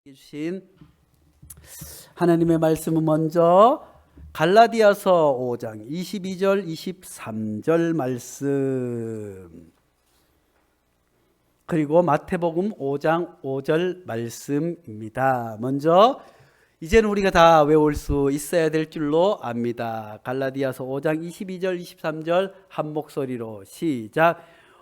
주신 하나님의 말씀은 먼저 갈라디아서 5장 22절 23절 말씀, 그리고 마태복음 5장 5절 말씀입니다. 먼저 이제는 우리가 다 외울 수 있어야 될 줄로 압니다. 갈라디아서 5장 22절 23절 한 목소리로 시작.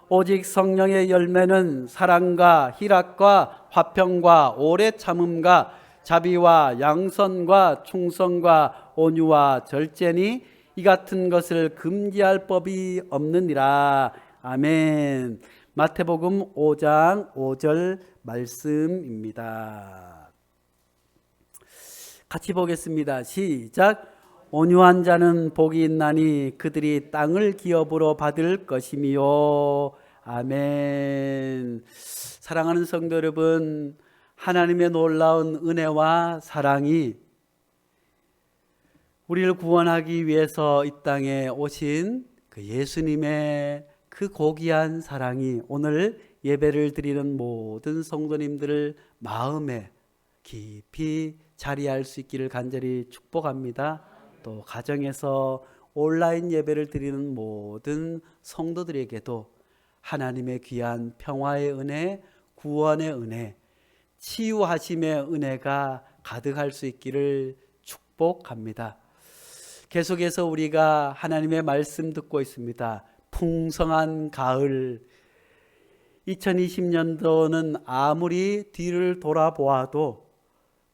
오직 성령의 열매는 사랑과 희락과 화평과 오래 참음과 자비와 양선과 충성과 온유와 절제니 이 같은 것을 금지할 법이 없느니라. 아멘. 마태복음 5장 5절 말씀입니다. 같이 보겠습니다. 시작. 온유한 자는 복이 있나니 그들이 땅을 기업으로 받을 것이미요. 아멘. 사랑하는 성도 여러분, 하나님의 놀라운 은혜와 사랑이 우리를 구원하기 위해서 이 땅에 오신 그 예수님의 그 고귀한 사랑이 오늘 예배를 드리는 모든 성도님들을 마음에 깊이 자리할 수 있기를 간절히 축복합니다. 또 가정에서 온라인 예배를 드리는 모든 성도들에게도 하나님의 귀한 평화의 은혜, 구원의 은혜, 치유하심의 은혜가 가득할 수 있기를 축복합니다. 계속해서 우리가 하나님의 말씀 듣고 있습니다. 풍성한 가을. 2020년도는 아무리 뒤를 돌아보아도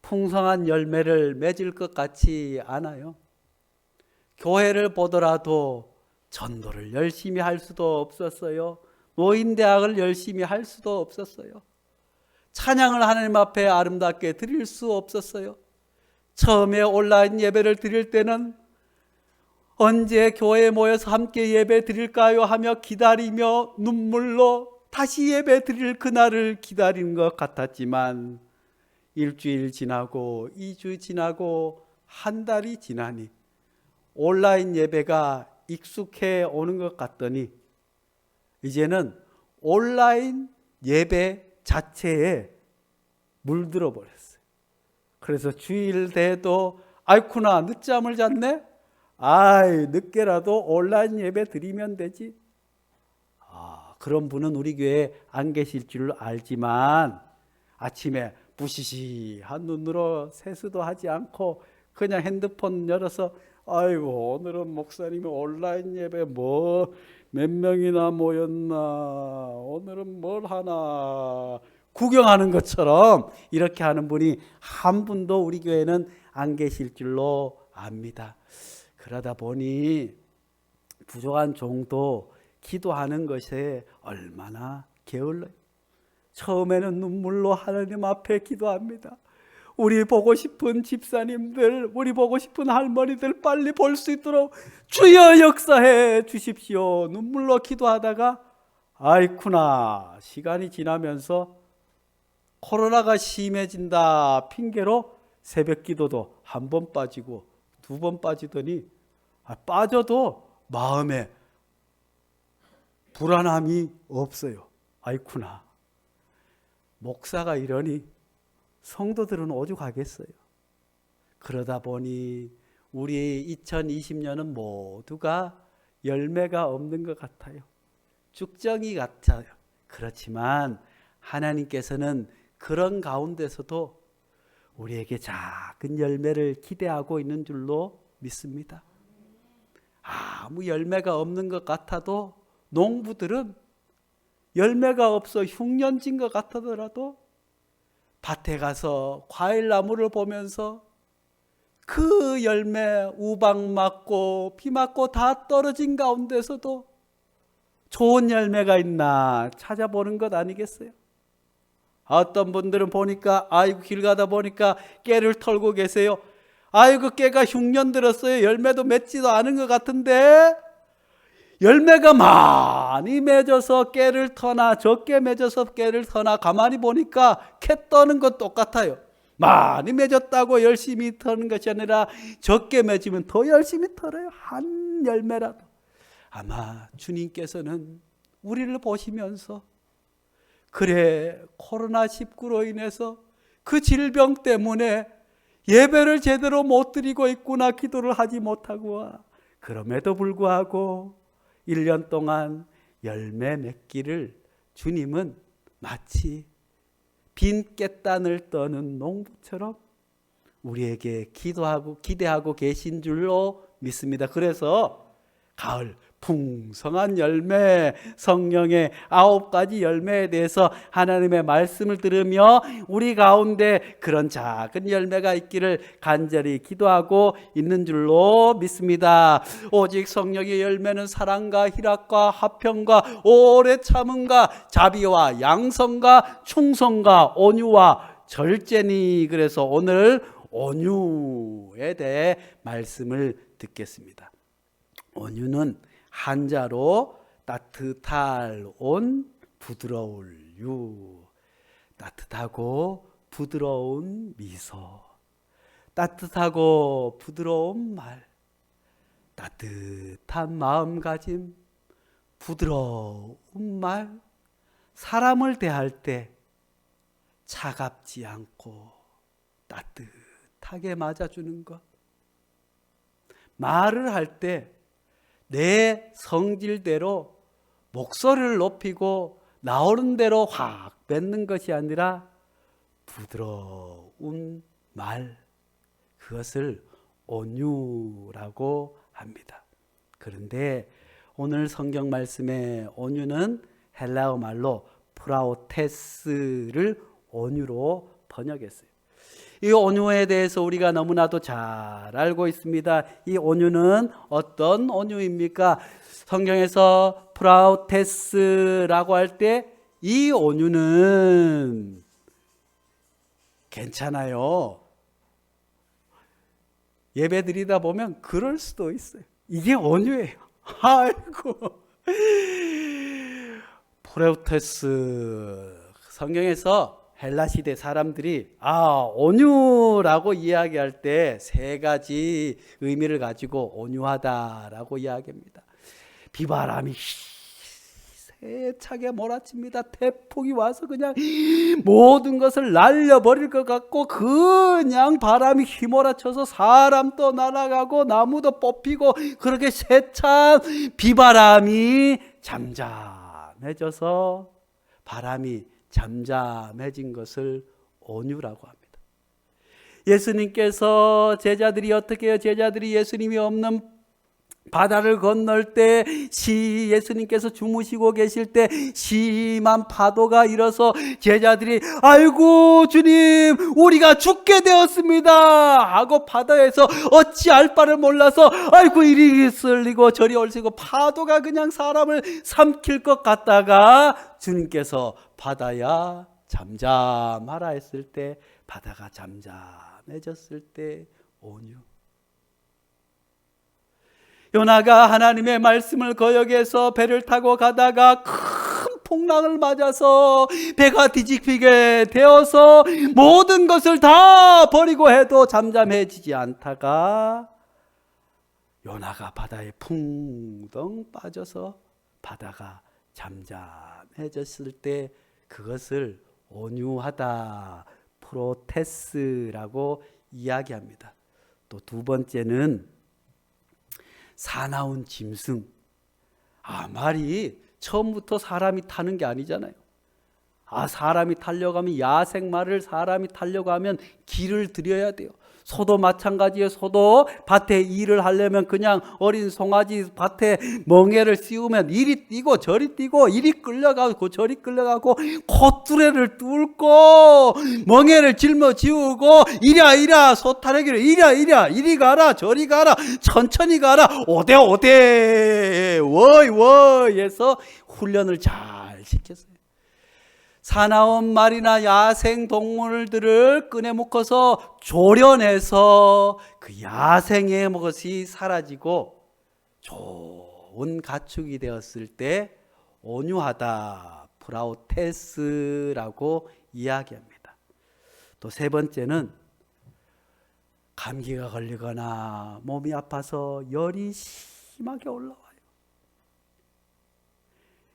풍성한 열매를 맺을 것 같지 않아요. 교회를 보더라도 전도를 열심히 할 수도 없었어요. 노인대학을 열심히 할 수도 없었어요. 찬양을 하나님 앞에 아름답게 드릴 수 없었어요. 처음에 온라인 예배를 드릴 때는 언제 교회에 모여서 함께 예배 드릴까요 하며 기다리며 눈물로 다시 예배 드릴 그날을 기다리는 것 같았지만 일주일 지나고 2주 지나고 한 달이 지나니 온라인 예배가 익숙해 오는 것 같더니 이제는 온라인 예배 자체에 물들어 버렸어요. 그래서 주일 돼도 아이쿠나 늦잠을 잤네? 아이 늦게라도 온라인 예배 드리면 되지. 그런 분은 우리 교회에 안 계실 줄 알지만 아침에 부시시한 눈으로 세수도 하지 않고 그냥 핸드폰 열어서 아이고 오늘은 목사님이 온라인 예배 몇 명이나 모였나, 오늘은 뭘 하나 구경하는 것처럼 이렇게 하는 분이 한 분도 우리 교회는 안 계실 줄로 압니다. 그러다 보니 부족한 종도 기도하는 것에 얼마나 게을러요. 처음에는 눈물로 하나님 앞에 기도합니다. 우리 보고 싶은 집사님들, 우리 보고 싶은 할머니들 빨리 볼 수 있도록 주여 역사해 주십시오. 눈물로 기도하다가 아이쿠나 시간이 지나면서 코로나가 심해진다 핑계로 새벽 기도도 한 번 빠지고 두 번 빠지더니 빠져도 마음에 불안함이 없어요. 아이쿠나 목사가 이러니 성도들은 오죽하겠어요. 그러다 보니 우리 2020년은 모두가 열매가 없는 것 같아요. 쭉정이 같아요. 그렇지만 하나님께서는 그런 가운데서도 우리에게 작은 열매를 기대하고 있는 줄로 믿습니다. 아무 열매가 없는 것 같아도 농부들은 열매가 없어 흉년진 것 같더라도 밭에 가서 과일나무를 보면서 그 열매 우박 맞고 비 맞고 다 떨어진 가운데서도 좋은 열매가 있나 찾아보는 것 아니겠어요? 어떤 분들은 보니까 아이고 길 가다 보니까 깨를 털고 계세요. 아이고 깨가 흉년 들었어요. 열매도 맺지도 않은 것 같은데 열매가 많이 맺어서 깨를 터나 적게 맺어서 깨를 터나 가만히 보니까 캐 떠는 것 똑같아요. 많이 맺었다고 열심히 터는 것이 아니라 적게 맺으면 더 열심히 털어요. 한 열매라도. 아마 주님께서는 우리를 보시면서 그래 코로나19로 인해서 그 질병 때문에 예배를 제대로 못 드리고 있구나, 기도를 하지 못하고. 그럼에도 불구하고 1년 동안 열매 맺기를 주님은 마치 빈 깻단을 떠는 농부처럼 우리에게 기도하고 기대하고 계신 줄로 믿습니다. 그래서 가을 풍성한 열매, 성령의 9가지 열매에 대해서 하나님의 말씀을 들으며 우리 가운데 그런 작은 열매가 있기를 간절히 기도하고 있는 줄로 믿습니다. 오직 성령의 열매는 사랑과 희락과 화평과 오래 참음과 자비와 양성과 충성과 온유와 절제니. 그래서 오늘 온유에 대해 말씀을 듣겠습니다. 온유는 한자로 따뜻할 온, 부드러울 유. 따뜻하고 부드러운 미소, 따뜻하고 부드러운 말, 따뜻한 마음가짐, 부드러운 말, 사람을 대할 때 차갑지 않고 따뜻하게 맞아주는 것, 말을 할 때 내 성질대로 목소리를 높이고 나오는 대로 확 뱉는 것이 아니라 부드러운 말, 그것을 온유라고 합니다. 그런데 오늘 성경 말씀의 온유는 헬라어 말로 프라우테스를 온유로 번역했어요. 이 온유에 대해서 우리가 너무나도 잘 알고 있습니다. 이 온유는 어떤 온유입니까? 성경에서 프라우테스라고 할 때 이 온유는 괜찮아요. 예배 드리다 보면 그럴 수도 있어요. 이게 온유예요. 아이고. 프라우테스, 성경에서 헬라 시대 사람들이 온유라고 이야기할 때 3가지 의미를 가지고 온유하다라고 이야기합니다. 비바람이 세차게 몰아칩니다. 태풍이 와서 그냥 모든 것을 날려버릴 것 같고 그냥 바람이 휘몰아쳐서 사람도 날아가고 나무도 뽑히고 그렇게 세찬 비바람이 잠잠해져서 바람이 잠잠해진 것을 온유라고 합니다. 예수님께서 제자들이 어떻게 해요? 제자들이 예수님이 없는 바다를 건널 때 예수님께서 주무시고 계실 때 심한 파도가 일어서 제자들이 아이고 주님 우리가 죽게 되었습니다 하고 바다에서 어찌할 바를 몰라서 아이고 이리 쓸리고 저리 얼씨고 파도가 그냥 사람을 삼킬 것 같다가 주님께서 바다야 잠잠하라 했을 때 바다가 잠잠해졌을 때 온유. 요나가 하나님의 말씀을 거역해서 배를 타고 가다가 큰 풍랑을 맞아서 배가 뒤집히게 되어서 모든 것을 다 버리고 해도 잠잠해지지 않다가 요나가 바다에 풍덩 빠져서 바다가 잠잠해졌을 때 그것을 온유하다, 프로테스라고 이야기합니다. 또 2번째는 사나운 짐승. 말이 처음부터 사람이 타는 게 아니잖아요. 사람이 타려고 하면 야생말을 사람이 타려고 하면 길을 들여야 돼요. 소도 마찬가지예요. 소도 밭에 일을 하려면 그냥 어린 송아지 밭에 멍에를 씌우면 이리 뛰고 저리 뛰고 이리 끌려가고 저리 끌려가고 콧뚜레를 뚫고 멍에를 짊어지우고 이랴 소 타려기를 이랴 이리 가라 저리 가라 천천히 가라 오대 워이 해서 훈련을 잘 시켰어요. 사나운 말이나 야생 동물들을 꺼내 묶어서 조련해서 그 야생의 것이 사라지고 좋은 가축이 되었을 때 온유하다, 프라우테스라고 이야기합니다. 또 3번째는 감기가 걸리거나 몸이 아파서 열이 심하게 올라와요.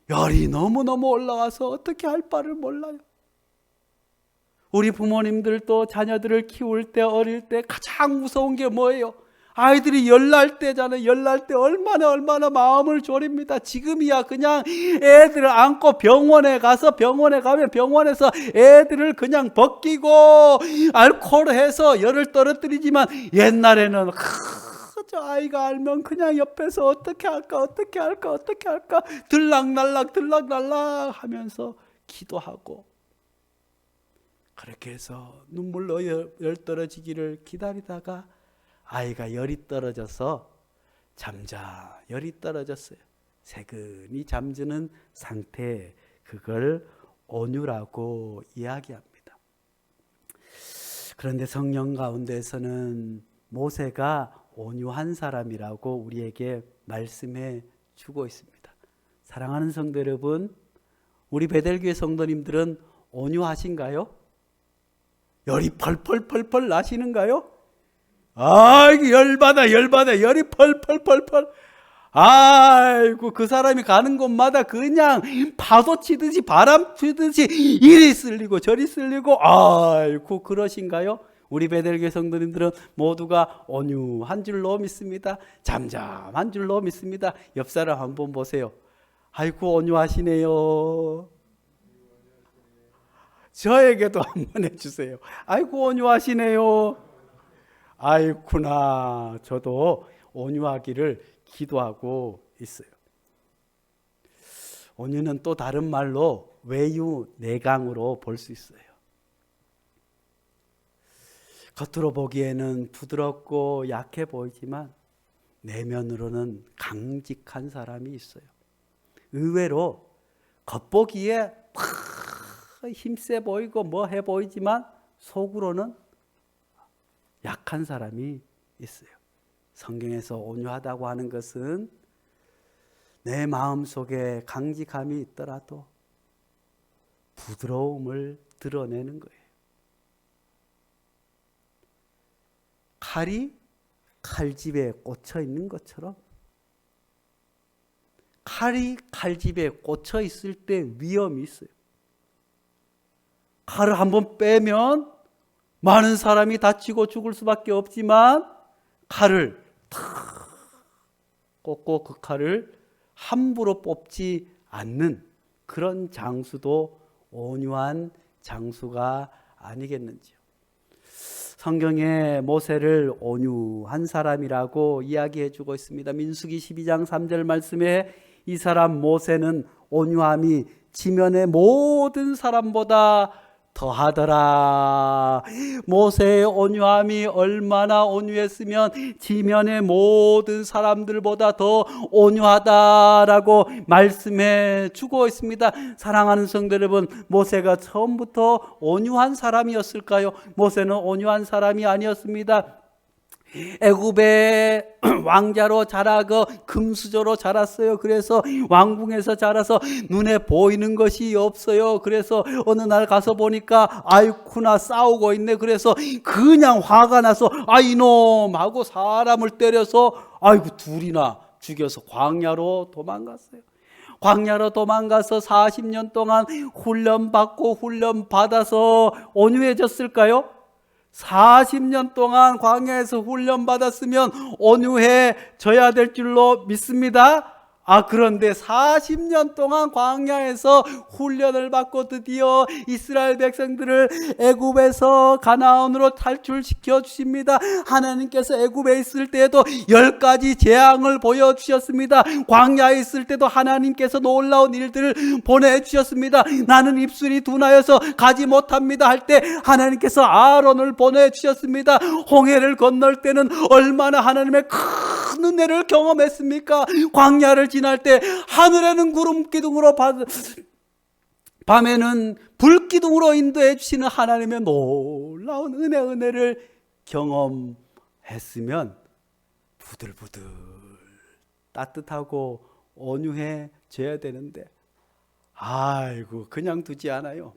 열이 너무너무 올라와서 어떻게 할 바를 몰라요. 우리 부모님들도 자녀들을 키울 때, 어릴 때 가장 무서운 게 뭐예요? 아이들이 열날 때잖아요. 열날 때 얼마나 마음을 졸입니다. 지금이야 그냥 애들을 안고 병원에 가면 병원에서 애들을 그냥 벗기고 알코올해서 열을 떨어뜨리지만, 옛날에는 저 아이가 알면 그냥 옆에서 어떻게 할까 들락날락 하면서 기도하고, 그렇게 해서 눈물로 열 떨어지기를 기다리다가 아이가 열이 떨어져서 열이 떨어졌어요. 세근히 잠드는 상태, 그걸 온유라고 이야기합니다. 그런데 성령 가운데서는 모세가 온유한 사람이라고 우리에게 말씀해 주고 있습니다. 사랑하는 성도 여러분, 우리 베델교회 성도님들은 온유하신가요? 열이 펄펄 나시는가요? 아이고 열받아 열이 펄펄. 아이고 그 사람이 가는 곳마다 그냥 파도 치듯이 바람 치듯이 이리 쓸리고 저리 쓸리고, 아이고 그러신가요? 우리 베델교회 성도님들은 모두가 온유한 줄로 믿습니다. 잠잠한 줄로 믿습니다. 옆 사람 한번 보세요. 아이고 온유하시네요. 저에게도 한번 해주세요. 아이고 온유하시네요. 아이쿠나, 저도 온유하기를 기도하고 있어요. 온유는 또 다른 말로 외유내강으로 볼 수 있어요. 겉으로 보기에는 부드럽고 약해 보이지만 내면으로는 강직한 사람이 있어요. 의외로 겉보기에 힘세 보이고 뭐 해 보이지만 속으로는 약한 사람이 있어요. 성경에서 온유하다고 하는 것은 내 마음속에 강직함이 있더라도 부드러움을 드러내는 거예요. 칼이 칼집에 꽂혀 있는 것처럼, 칼이 칼집에 꽂혀 있을 때 위험이 있어요. 칼을 한번 빼면 많은 사람이 다치고 죽을 수밖에 없지만, 칼을 탁 꽂고 그 칼을 함부로 뽑지 않는 그런 장수도 온유한 장수가 아니겠는지요. 성경에 모세를 온유한 사람이라고 이야기해 주고 있습니다. 민수기 12장 3절 말씀에 이 사람 모세는 온유함이 지면의 모든 사람보다 더하더라. 모세의 온유함이 얼마나 온유했으면 지면의 모든 사람들보다 더 온유하다라고 말씀해 주고 있습니다. 사랑하는 성도 여러분, 모세가 처음부터 온유한 사람이었을까요? 모세는 온유한 사람이 아니었습니다. 애굽의 왕자로 자라고 금수저로 자랐어요. 그래서 왕궁에서 자라서 눈에 보이는 것이 없어요. 그래서 어느 날 가서 보니까 아이쿠나 싸우고 있네. 그래서 그냥 화가 나서 이놈 하고 사람을 때려서 아이고 둘이나 죽여서 광야로 도망갔어요. 광야로 도망가서 40년 동안 훈련받아서 온유해졌을까요? 40년 동안 광야에서 훈련받았으면 온유해져야 될 줄로 믿습니다. 그런데 40년 동안 광야에서 훈련을 받고 드디어 이스라엘 백성들을 애굽에서 가나안으로 탈출시켜 주십니다. 하나님께서 애굽에 있을 때에도 10가지 재앙을 보여주셨습니다. 광야에 있을 때도 하나님께서 놀라운 일들을 보내주셨습니다. 나는 입술이 둔하여서 가지 못합니다 할 때 하나님께서 아론을 보내주셨습니다. 홍해를 건널 때는 얼마나 하나님의 큰 은혜를 경험했습니까? 광야를 지날 때 하늘에는 구름 기둥으로 밤에는 불 기둥으로 인도해 주시는 하나님의 놀라운 은혜를 경험했으면 부들부들 따뜻하고 온유해져야 되는데, 아이고 그냥 두지 않아요.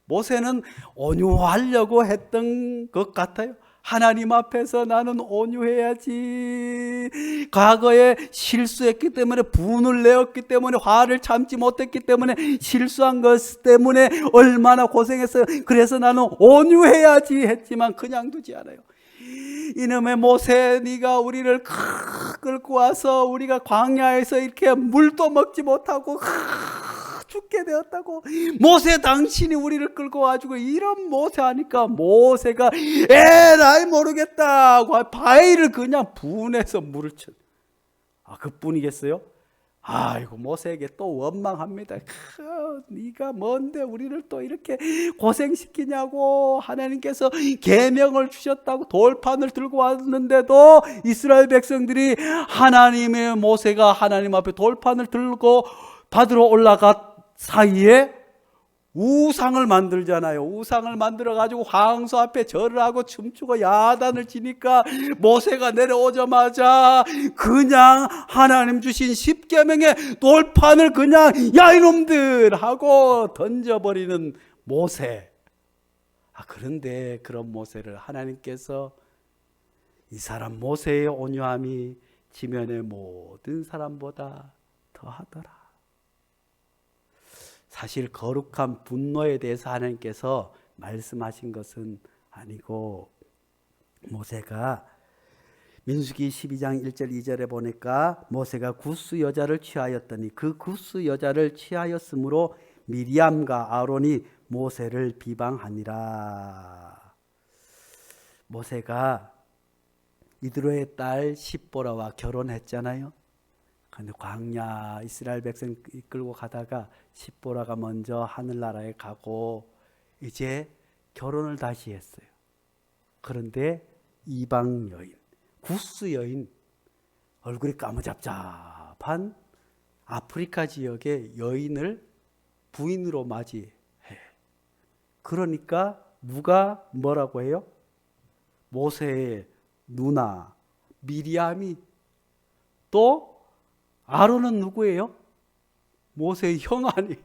모세는 온유하려고 했던 것 같아요. 하나님 앞에서 나는 온유해야지. 과거에 실수했기 때문에, 분을 내었기 때문에, 화를 참지 못했기 때문에, 실수한 것 때문에 얼마나 고생했어요. 그래서 나는 온유해야지 했지만 그냥 두지 않아요. 이놈의 모세, 네가 우리를 끌고 와서 우리가 광야에서 이렇게 물도 먹지 못하고 죽게 되었다고. 모세, 당신이 우리를 끌고 와주고. 이런 모세 하니까 모세가 에라이 모르겠다고 바위를 그냥 분해서 물을 쳐. 그뿐이겠어요? 아이고, 모세에게 또 원망합니다. 네가 뭔데 우리를 또 이렇게 고생시키냐고. 하나님께서 계명을 주셨다고 돌판을 들고 왔는데도 이스라엘 백성들이, 하나님의 모세가 하나님 앞에 돌판을 들고 받으러 올라갔 사이에 우상을 만들잖아요. 우상을 만들어 가지고 황소 앞에 절을 하고 춤추고 야단을 치니까 모세가 내려오자마자 그냥 하나님 주신 십계명의 돌판을 그냥 야 이놈들 하고 던져버리는 모세. 그런데 그런 모세를 하나님께서 이 사람 모세의 온유함이 지면의 모든 사람보다 더하더라. 사실 거룩한 분노에 대해서 하나님께서 말씀하신 것은 아니고, 모세가 민수기 12장 1절 2절에 보니까 모세가 굿수 여자를 취하였더니 그 굿수 여자를 취하였으므로 미리암과 아론이 모세를 비방하니라. 모세가 이드로의 딸 십보라와 결혼했잖아요. 근데 광야 이스라엘 백성 이끌고 가다가 십보라가 먼저 하늘나라에 가고 이제 결혼을 다시 했어요. 그런데 이방 여인, 구스 여인, 얼굴이 까무잡잡한 아프리카 지역의 여인을 부인으로 맞이해. 그러니까 누가 뭐라고 해요? 모세의 누나 미리암이, 또 아론은 누구예요? 모세의 형 아니에요?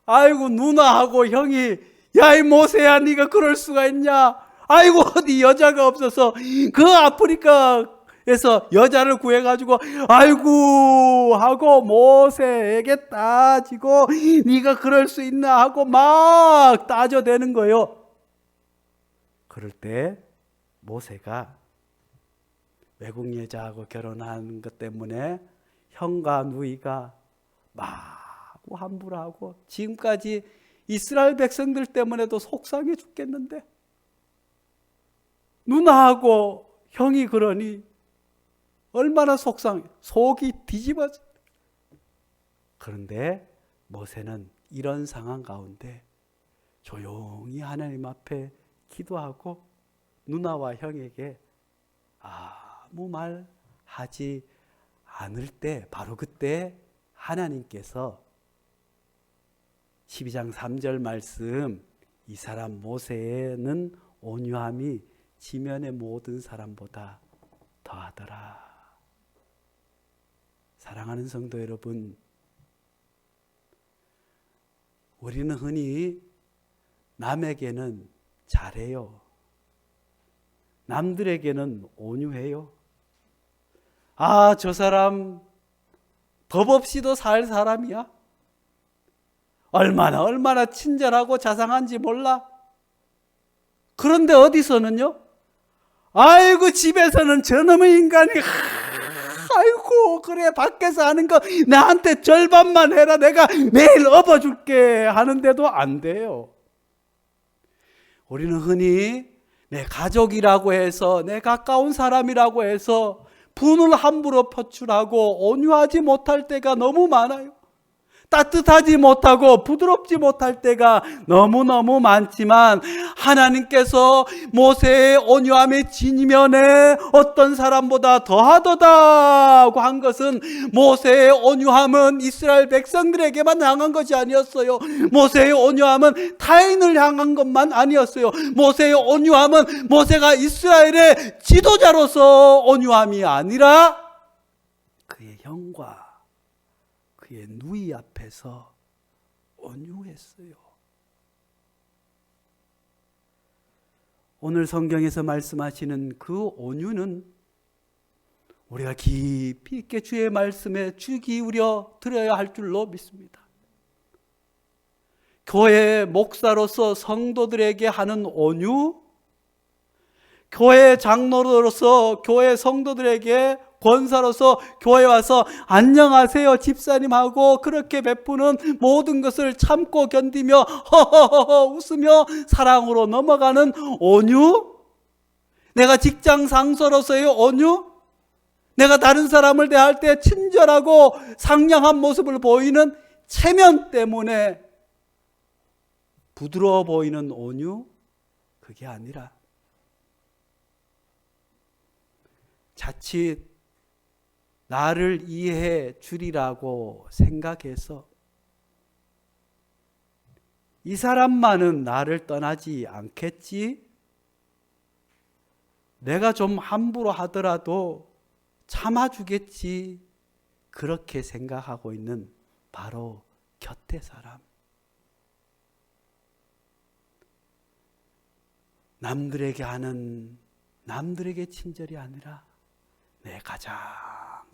아이고, 누나하고 형이, 야 이 모세야, 네가 그럴 수가 있냐? 아이고, 어디 여자가 없어서 그 아프리카에서 여자를 구해가지고 아이고 하고 모세에게 따지고, 네가 그럴 수 있나 하고 막 따져대는 거예요. 그럴 때 모세가 외국 여자하고 결혼한 것 때문에 형과 누이가 마구 함부로 하고, 지금까지 이스라엘 백성들 때문에도 속상해 죽겠는데 누나하고 형이 그러니 얼마나 속상해. 속이 뒤집어져. 그런데 모세는 이런 상황 가운데 조용히 하나님 앞에 기도하고 누나와 형에게 아무 말 하지 않을 때, 바로 그때 하나님께서 12장 3절 말씀, 이 사람 모세는 온유함이 지면의 모든 사람보다 더하더라. 사랑하는 성도 여러분, 우리는 흔히 남에게는 잘해요. 남들에게는 온유해요. 저 사람 법 없이도 살 사람이야. 얼마나 친절하고 자상한지 몰라. 그런데 어디서는요? 아이고, 집에서는 저놈의 인간이, 아이고, 그래, 밖에서 하는 거 나한테 절반만 해라, 내가 매일 업어줄게 하는데도 안 돼요. 우리는 흔히 내 가족이라고 해서, 내 가까운 사람이라고 해서 분을 함부로 표출하고 온유하지 못할 때가 너무 많아요. 따뜻하지 못하고 부드럽지 못할 때가 너무너무 많지만, 하나님께서 모세의 온유함의 지면에 어떤 사람보다 더하도다고 한 것은, 모세의 온유함은 이스라엘 백성들에게만 향한 것이 아니었어요. 모세의 온유함은 타인을 향한 것만 아니었어요. 모세의 온유함은 모세가 이스라엘의 지도자로서 온유함이 아니라 그의 형과 그의 누이 앞에서 온유했어요. 오늘 성경에서 말씀하시는 그 온유는 우리가 깊이 있게 주의 말씀에 귀 기울여 들어야 할 줄로 믿습니다. 교회 목사로서 성도들에게 하는 온유, 교회 장로로서 교회 성도들에게 권사로서 교회 와서 안녕하세요 집사님하고 그렇게 베푸는 모든 것을 참고 견디며 허허허허 웃으며 사랑으로 넘어가는 온유, 내가 직장 상사로서의 온유, 내가 다른 사람을 대할 때 친절하고 상냥한 모습을 보이는 체면 때문에 부드러워 보이는 온유, 그게 아니라 자칫 나를 이해해 주리라고 생각해서 이 사람만은 나를 떠나지 않겠지, 내가 좀 함부로 하더라도 참아주겠지, 그렇게 생각하고 있는 바로 곁의 사람. 남들에게 하는 남들에게 친절이 아니라 내 가장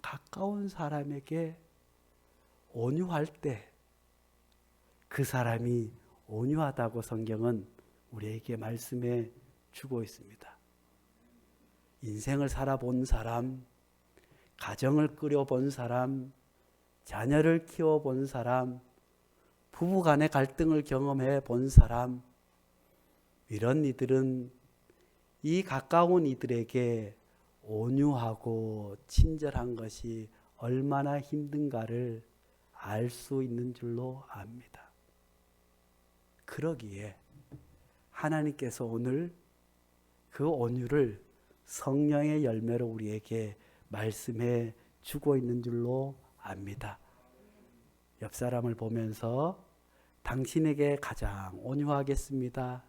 가까운 사람에게 온유할 때 그 사람이 온유하다고 성경은 우리에게 말씀해 주고 있습니다. 인생을 살아본 사람, 가정을 꾸려본 사람, 자녀를 키워본 사람, 부부간의 갈등을 경험해 본 사람, 이런 이들은 이 가까운 이들에게 온유하고 친절한 것이 얼마나 힘든가를 알 수 있는 줄로 압니다. 그러기에 하나님께서 오늘 그 온유를 성령의 열매로 우리에게 말씀해 주고 있는 줄로 압니다. 옆 사람을 보면서 당신에게 가장 온유하겠습니다.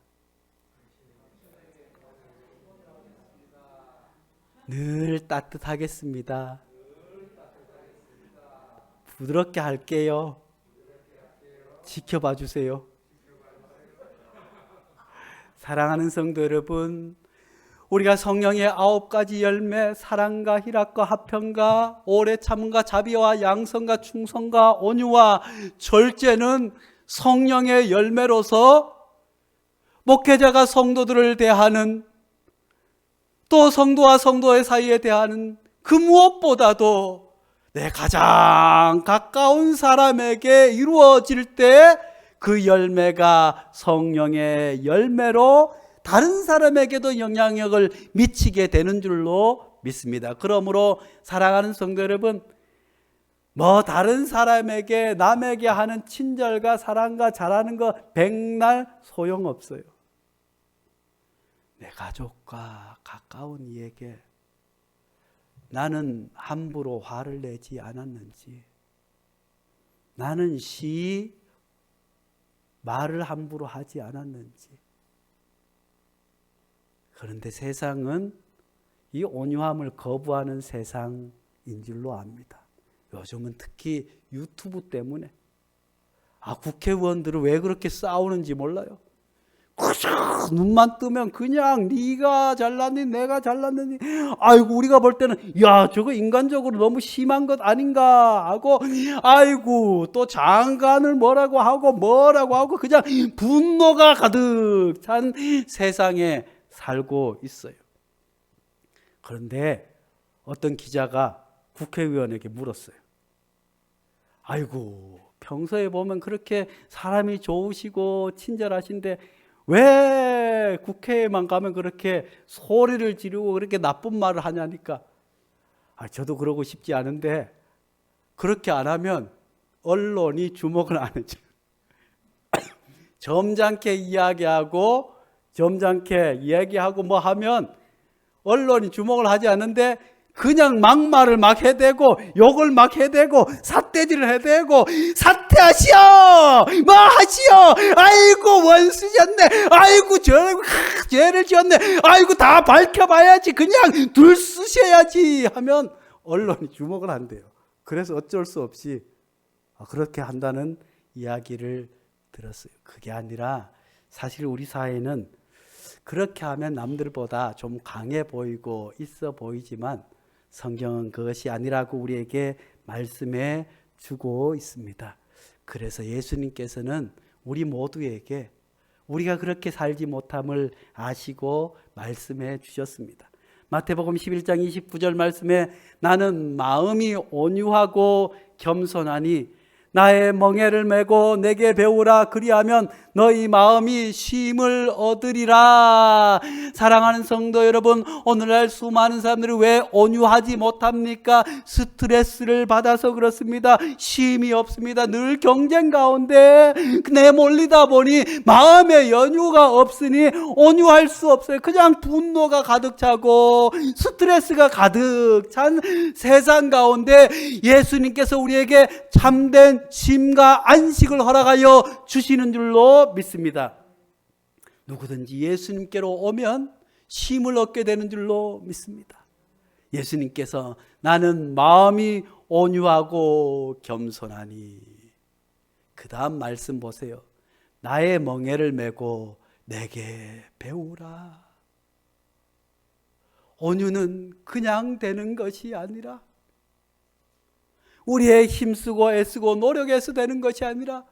늘 따뜻하겠습니다. 부드럽게 할게요. 지켜봐 주세요. 사랑하는 성도 여러분, 우리가 성령의 9가지 열매, 사랑과 희락과 화평과 오래 참음과 자비와 양선과 충성과 온유와 절제는 성령의 열매로서 목회자가 성도들을 대하는, 또 성도와 성도의 사이에 대하는 그 무엇보다도 내 가장 가까운 사람에게 이루어질 때 그 열매가 성령의 열매로 다른 사람에게도 영향력을 미치게 되는 줄로 믿습니다. 그러므로 사랑하는 성도 여러분, 다른 사람에게 남에게 하는 친절과 사랑과 잘하는 거 백날 소용없어요. 내 가족과 가까운 이에게 나는 함부로 화를 내지 않았는지, 나는 말을 함부로 하지 않았는지. 그런데 세상은 이 온유함을 거부하는 세상인 줄로 압니다. 요즘은 특히 유튜브 때문에 국회의원들은 왜 그렇게 싸우는지 몰라요. 눈만 뜨면 그냥 네가 잘났니 내가 잘났니, 아이고 우리가 볼 때는 야 저거 인간적으로 너무 심한 것 아닌가 하고, 아이고 또 장관을 뭐라고 하고 그냥 분노가 가득 찬 세상에 살고 있어요. 그런데 어떤 기자가 국회의원에게 물었어요. 아이고 평소에 보면 그렇게 사람이 좋으시고 친절하신데 왜 국회에만 가면 그렇게 소리를 지르고 그렇게 나쁜 말을 하냐니까, 저도 그러고 싶지 않은데 그렇게 안 하면 언론이 주목을 안 해줘. 점잖게 이야기하고 뭐 하면 언론이 주목을 하지 않는데 그냥 막말을 막 해대고 욕을 막 해대고 삿대질을 해대고 사퇴하시오 뭐 하시오, 아이고 원수졌네, 아이고 죄를 지었네, 아이고 다 밝혀봐야지, 그냥 둘 쓰셔야지 하면 언론이 주목을 한대요. 그래서 어쩔 수 없이 그렇게 한다는 이야기를 들었어요. 그게 아니라 사실 우리 사회는 그렇게 하면 남들보다 좀 강해 보이고 있어 보이지만 성경은 그것이 아니라고 우리에게 말씀해 주고 있습니다. 그래서 예수님께서는 우리 모두에게 우리가 그렇게 살지 못함을 아시고 말씀해 주셨습니다. 마태복음 11장 29절 말씀에 나는 마음이 온유하고 겸손하니 나의 멍에를 메고 내게 배우라 그리하면 너희 마음이 쉼을 얻으리라. 사랑하는 성도 여러분, 오늘날 수많은 사람들이 왜 온유하지 못합니까? 스트레스를 받아서 그렇습니다. 쉼이 없습니다. 늘 경쟁 가운데 내몰리다 보니 마음에 여유가 없으니 온유할 수 없어요. 그냥 분노가 가득 차고 스트레스가 가득 찬 세상 가운데 예수님께서 우리에게 참된 쉼과 안식을 허락하여 주시는 줄로 믿습니다. 누구든지 예수님께로 오면 쉼을 얻게 되는 줄로 믿습니다. 예수님께서 나는 마음이 온유하고 겸손하니, 그 다음 말씀 보세요. 나의 멍에를 메고 내게 배우라. 온유는 그냥 되는 것이 아니라 우리의 힘쓰고 애쓰고 노력해서 되는 것이 아니라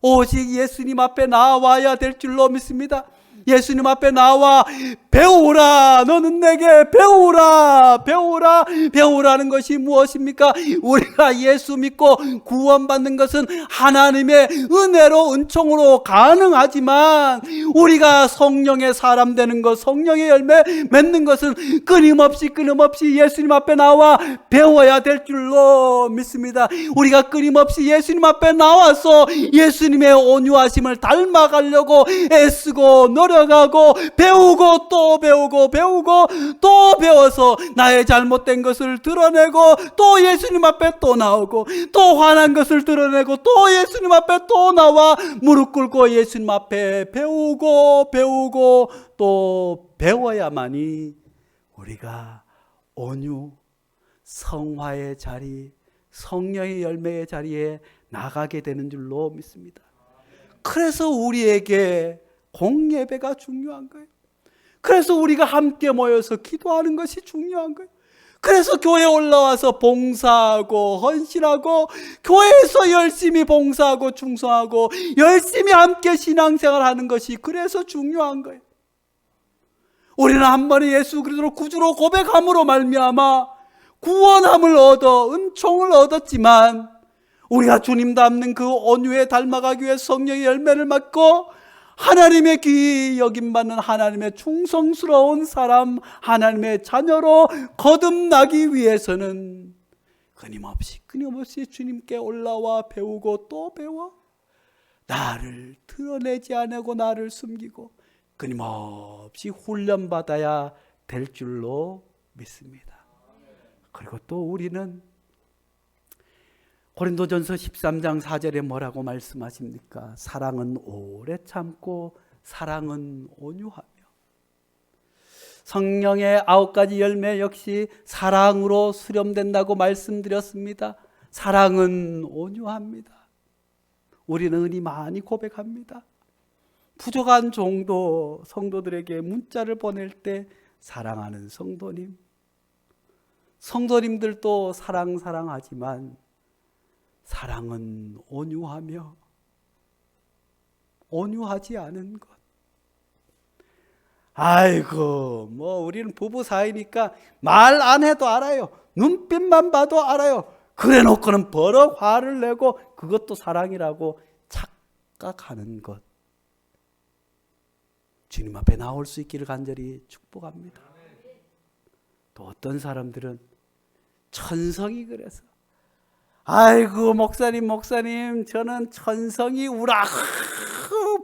오직 예수님 앞에 나와야 될 줄로 믿습니다. 예수님 앞에 나와 배우라. 너는 내게 배우라. 배우라. 배우라는 것이 무엇입니까? 우리가 예수 믿고 구원받는 것은 하나님의 은혜로 은총으로 가능하지만 우리가 성령의 사람 되는 것, 성령의 열매 맺는 것은 끊임없이 예수님 앞에 나와 배워야 될 줄로 믿습니다. 우리가 끊임없이 예수님 앞에 나와서 예수님의 온유하심을 닮아가려고 애쓰고 노력하고 배우고 또 배우고 또 배워서 나의 잘못된 것을 드러내고 또 예수님 앞에 또 나오고 또 화난 것을 드러내고 또 예수님 앞에 또 나와 무릎 꿇고 예수님 앞에 배우고 또 배워야만이 우리가 온유, 성화의 자리, 성령의 열매의 자리에 나가게 되는 줄로 믿습니다. 그래서 우리에게 공예배가 중요한 거예요. 그래서 우리가 함께 모여서 기도하는 것이 중요한 거예요. 그래서 교회에 올라와서 봉사하고 헌신하고 교회에서 열심히 봉사하고 충성하고 열심히 함께 신앙생활하는 것이 그래서 중요한 거예요. 우리는 한 번에 예수 그리스도를 구주로 고백함으로 말미암아 구원함을 얻어 은총을 얻었지만 우리가 주님 닮는 그 온유에 닮아가기 위해 성령의 열매를 맡고 하나님의 귀히 여김받는 하나님의 충성스러운 사람, 하나님의 자녀로 거듭나기 위해서는 끊임없이 주님께 올라와 배우고 또 배워 나를 드러내지 않고 나를 숨기고 끊임없이 훈련받아야 될 줄로 믿습니다. 그리고 또 우리는 고린도전서 13장 4절에 뭐라고 말씀하십니까? 사랑은 오래 참고 사랑은 온유하며. 성령의 9가지 열매 역시 사랑으로 수렴된다고 말씀드렸습니다. 사랑은 온유합니다. 우리는 흔히 많이 고백합니다. 부족한 성도들에게 문자를 보낼 때 사랑하는 성도님, 성도님들도 사랑하지만 사랑은 온유하며 온유하지 않은 것. 아이고, 우리는 부부 사이니까 말 안 해도 알아요. 눈빛만 봐도 알아요. 그래 놓고는 버럭 화를 내고 그것도 사랑이라고 착각하는 것. 주님 앞에 나올 수 있기를 간절히 축복합니다. 또 어떤 사람들은 천성이 그래서 아이고 목사님 저는 천성이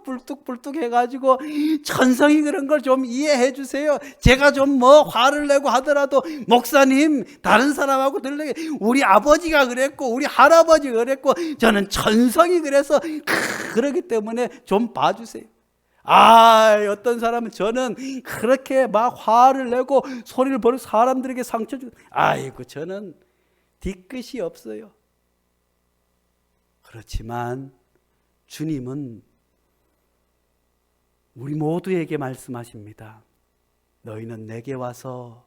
불뚝불뚝 해가지고 천성이 그런 걸 좀 이해해 주세요. 제가 좀 화를 내고 하더라도 목사님 다른 사람하고 들리게 우리 아버지가 그랬고 우리 할아버지가 그랬고 저는 천성이 그래서 그러기 때문에 좀 봐주세요. 어떤 사람은 저는 그렇게 막 화를 내고 소리를 벌여 사람들에게 상처 주고 아이고 저는 뒤끝이 없어요. 그렇지만 주님은 우리 모두에게 말씀하십니다. 너희는 내게 와서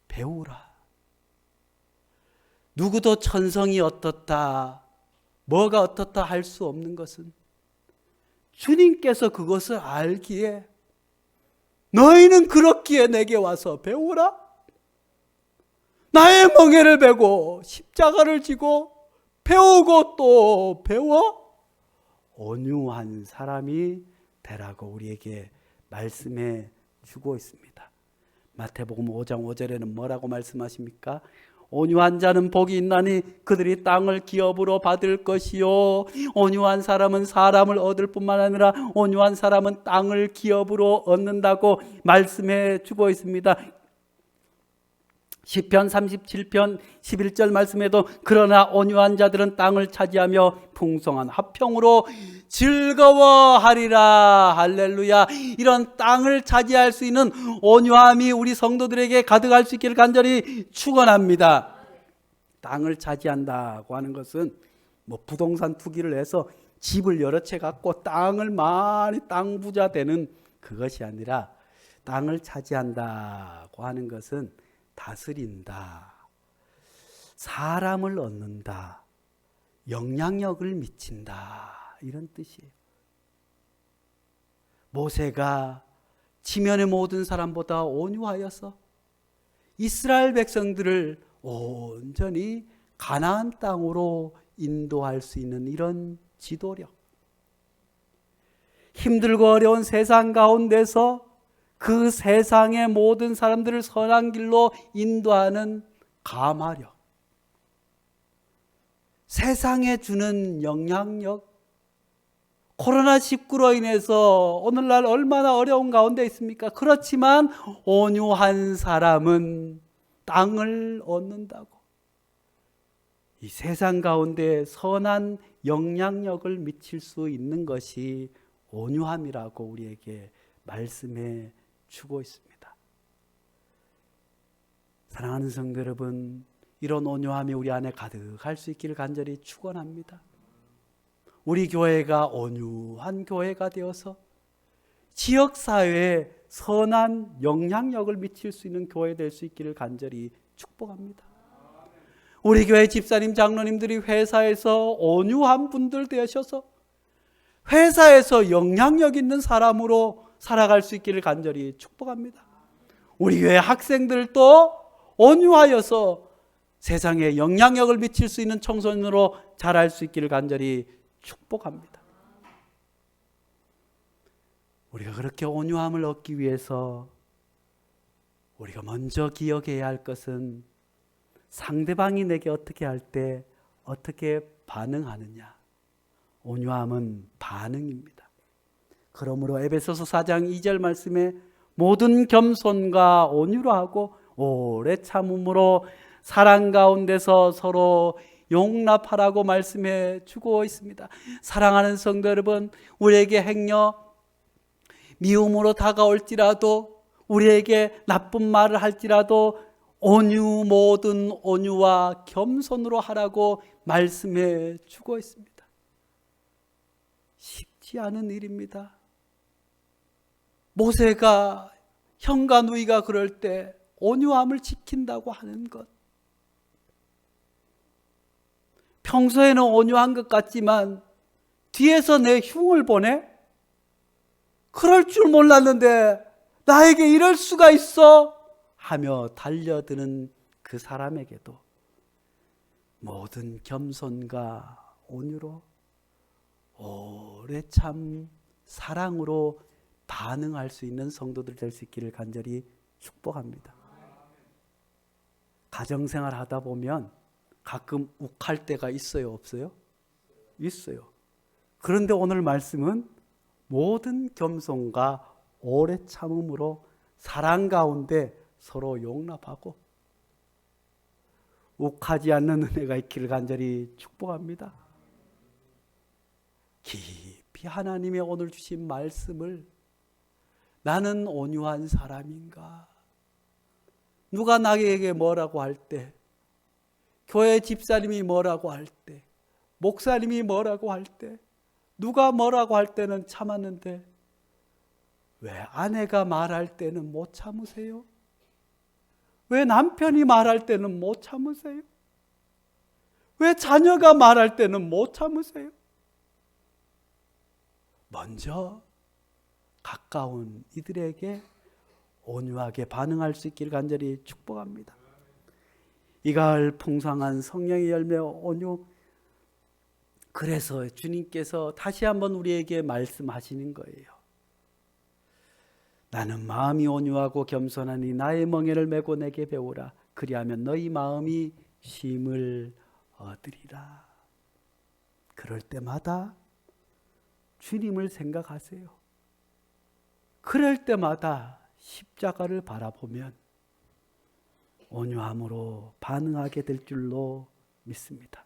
배우라. 누구도 천성이 어떻다, 뭐가 어떻다 할 수 없는 것은 주님께서 그것을 알기에 너희는 그렇기에 내게 와서 배우라. 나의 멍에를 메고 십자가를 지고 배우고 또 배워 온유한 사람이 되라고 우리에게 말씀해 주고 있습니다. 마태복음 5장 5절에는 뭐라고 말씀하십니까? 온유한 자는 복이 있나니 그들이 땅을 기업으로 받을 것이요, 온유한 사람은 사람을 얻을 뿐만 아니라 온유한 사람은 땅을 기업으로 얻는다고 말씀해 주고 있습니다. 시편 37편 11절 말씀에도 그러나 온유한 자들은 땅을 차지하며 풍성한 화평으로 즐거워하리라. 할렐루야. 이런 땅을 차지할 수 있는 온유함이 우리 성도들에게 가득할 수 있기를 간절히 축원합니다. 땅을 차지한다고 하는 것은 뭐 부동산 투기를 해서 집을 여러 채 갖고 땅을 많이 땅 부자 되는 그것이 아니라, 땅을 차지한다고 하는 것은 다스린다, 사람을 얻는다, 영향력을 미친다, 이런 뜻이에요. 모세가 지면의 모든 사람보다 온유하여서 이스라엘 백성들을 온전히 가나안 땅으로 인도할 수 있는 이런 지도력, 힘들고 어려운 세상 가운데서 그 세상의 모든 사람들을 선한 길로 인도하는 감화력, 세상에 주는 영향력, 코로나19로 인해서 오늘날 얼마나 어려운 가운데 있습니까? 그렇지만 온유한 사람은 땅을 얻는다고, 이 세상 가운데 선한 영향력을 미칠 수 있는 것이 온유함이라고 우리에게 말씀해 주고 있습니다. 사랑하는 성도 여러분, 이런 온유함이 우리 안에 가득할 수 있기를 간절히 축원합니다. 우리 교회가 온유한 교회가 되어서 지역사회에 선한 영향력을 미칠 수 있는 교회 될 수 있기를 간절히 축복합니다. 우리 교회 집사님, 장로님들이 회사에서 온유한 분들 되셔서 회사에서 영향력 있는 사람으로 살아갈 수 있기를 간절히 축복합니다. 우리 교회 학생들도 온유하여서 세상에 영향력을 미칠 수 있는 청소년으로 자랄 수 있기를 간절히 축복합니다. 우리가 그렇게 온유함을 얻기 위해서 우리가 먼저 기억해야 할 것은 상대방이 내게 어떻게 할 때 어떻게 반응하느냐. 온유함은 반응입니다. 그러므로 에베소서 4장 2절 말씀에 모든 겸손과 온유로 하고 오래 참음으로 사랑 가운데서 서로 용납하라고 말씀해 주고 있습니다. 사랑하는 성도 여러분, 우리에게 행여 미움으로 다가올지라도, 우리에게 나쁜 말을 할지라도 모든 온유와 겸손으로 하라고 말씀해 주고 있습니다. 쉽지 않은 일입니다. 모세가 형과 누이가 그럴 때 온유함을 지킨다고 하는 것, 평소에는 온유한 것 같지만 뒤에서 내 흉을 보내? 그럴 줄 몰랐는데 나에게 이럴 수가 있어? 하며 달려드는 그 사람에게도 모든 겸손과 온유로 오래 참 사랑으로 반응할 수 있는 성도들 될 수 있기를 간절히 축복합니다. 가정생활 하다 보면 가끔 욱할 때가 있어요, 없어요? 있어요. 그런데 오늘 말씀은 모든 겸손과 오래 참음으로 사랑 가운데 서로 용납하고 욱하지 않는 은혜가 있기를 간절히 축복합니다. 깊이 하나님의 오늘 주신 말씀을 나는 온유한 사람인가? 누가 나에게 뭐라고 할 때, 교회 집사님이 뭐라고 할 때, 목사님이 뭐라고 할 때, 누가 뭐라고 할 때는 참았는데 왜 아내가 말할 때는 못 참으세요? 왜 남편이 말할 때는 못 참으세요? 왜 자녀가 말할 때는 못 참으세요? 먼저 가까운 이들에게 온유하게 반응할 수 있기를 간절히 축복합니다. 이 가을 풍성한 성령의 열매 온유, 그래서 주님께서 다시 한번 우리에게 말씀하시는 거예요. 나는 마음이 온유하고 겸손하니 나의 멍에를 메고 내게 배우라. 그리하면 너희 마음이 쉼을 얻으리라. 그럴 때마다 주님을 생각하세요. 그럴 때마다 십자가를 바라보면 온유함으로 반응하게 될 줄로 믿습니다.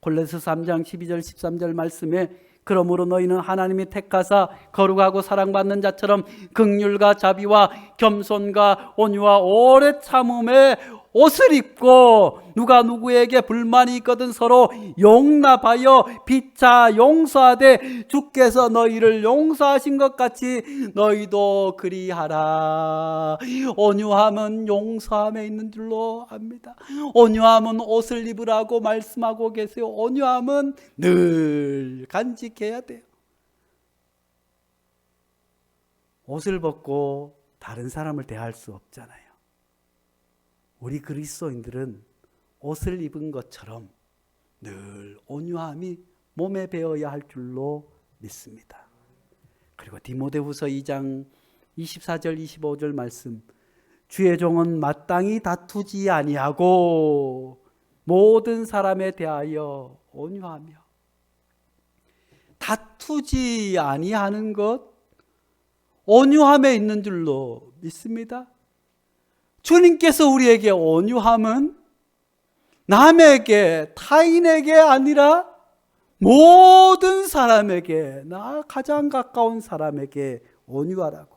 골로새 3장 12절 13절 말씀에 그러므로 너희는 하나님이 택하사 거룩하고 사랑받는 자처럼 긍휼과 자비와 겸손과 온유와 오래 참음의 옷을 입고, 누가 누구에게 불만이 있거든 서로 용납하여 피차 용서하되 주께서 너희를 용서하신 것 같이 너희도 그리하라. 온유함은 용서함에 있는 줄로 압니다. 온유함은 옷을 입으라고 말씀하고 계세요. 온유함은 늘 간직해야 돼요. 옷을 벗고 다른 사람을 대할 수 없잖아요. 우리 그리스도인들은 옷을 입은 것처럼 늘 온유함이 몸에 배어야 할 줄로 믿습니다. 그리고 디모데후서 2장 24절 25절 말씀, 주의 종은 마땅히 다투지 아니하고 모든 사람에 대하여 온유하며. 다투지 아니하는 것, 온유함에 있는 줄로 믿습니다. 주님께서 우리에게 온유함은 남에게, 타인에게 아니라 모든 사람에게, 나 가장 가까운 사람에게 온유하라고.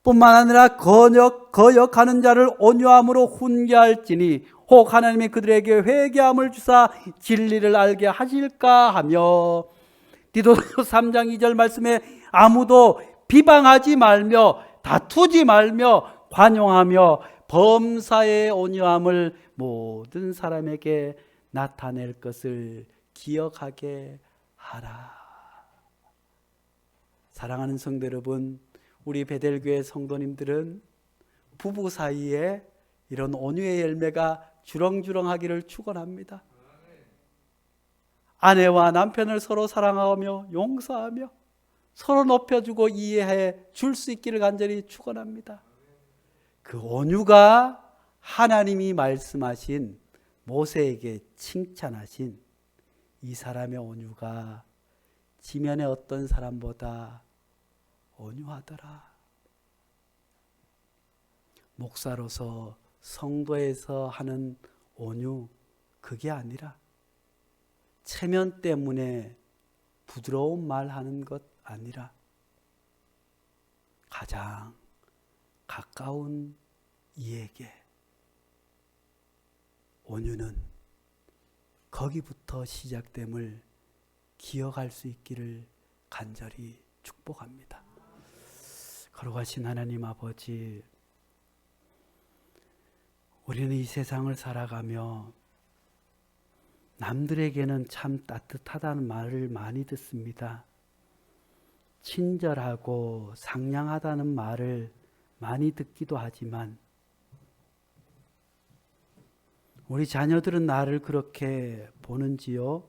뿐만 아니라 거역하는 자를 온유함으로 훈계할지니 혹 하나님이 그들에게 회개함을 주사 진리를 알게 하실까 하며. 디도서 3장 2절 말씀에 아무도 비방하지 말며 다투지 말며 관용하며 범사의 온유함을 모든 사람에게 나타낼 것을 기억하게 하라. 사랑하는 성도 여러분, 우리 베델교회 성도님들은 부부 사이에 이런 온유의 열매가 주렁주렁하기를 축원합니다. 아내와 남편을 서로 사랑하며 용서하며 서로 높여주고 이해해 줄 수 있기를 간절히 축원합니다. 그 온유가 하나님이 말씀하신 모세에게 칭찬하신 이 사람의 온유가 지면의 어떤 사람보다 온유하더라. 목사로서 성도에서 하는 온유, 그게 아니라 체면 때문에 부드러운 말 하는 것 아니라 가장 가까운 이에게 온유는 거기부터 시작됨을 기억할 수 있기를 간절히 축복합니다. 거룩하신 하나님 아버지, 우리는 이 세상을 살아가며 남들에게는 참 따뜻하다는 말을 많이 듣습니다. 친절하고 상냥하다는 말을 많이 듣기도 하지만 우리 자녀들은 나를 그렇게 보는지요?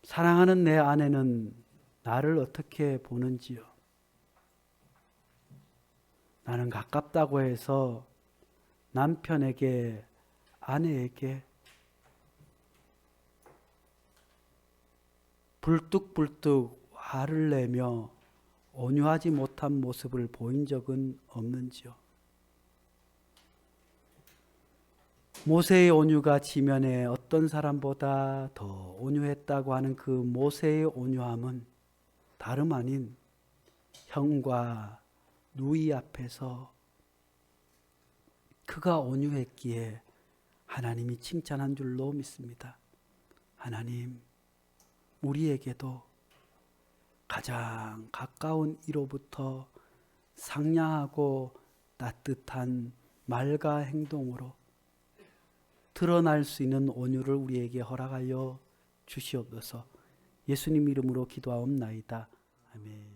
사랑하는 내 아내는 나를 어떻게 보는지요? 나는 가깝다고 해서 남편에게, 아내에게 불뚝불뚝 화를 내며 온유하지 못한 모습을 보인 적은 없는지요? 모세의 온유가 지면에 어떤 사람보다 더 온유했다고 하는 그 모세의 온유함은 다름 아닌 형과 누이 앞에서 그가 온유했기에 하나님이 칭찬한 줄로 믿습니다. 하나님, 우리에게도 가장 가까운 이로부터 상냥하고 따뜻한 말과 행동으로 드러날 수 있는 온유를 우리에게 허락하여 주시옵소서. 예수님 이름으로 기도하옵나이다. 아멘.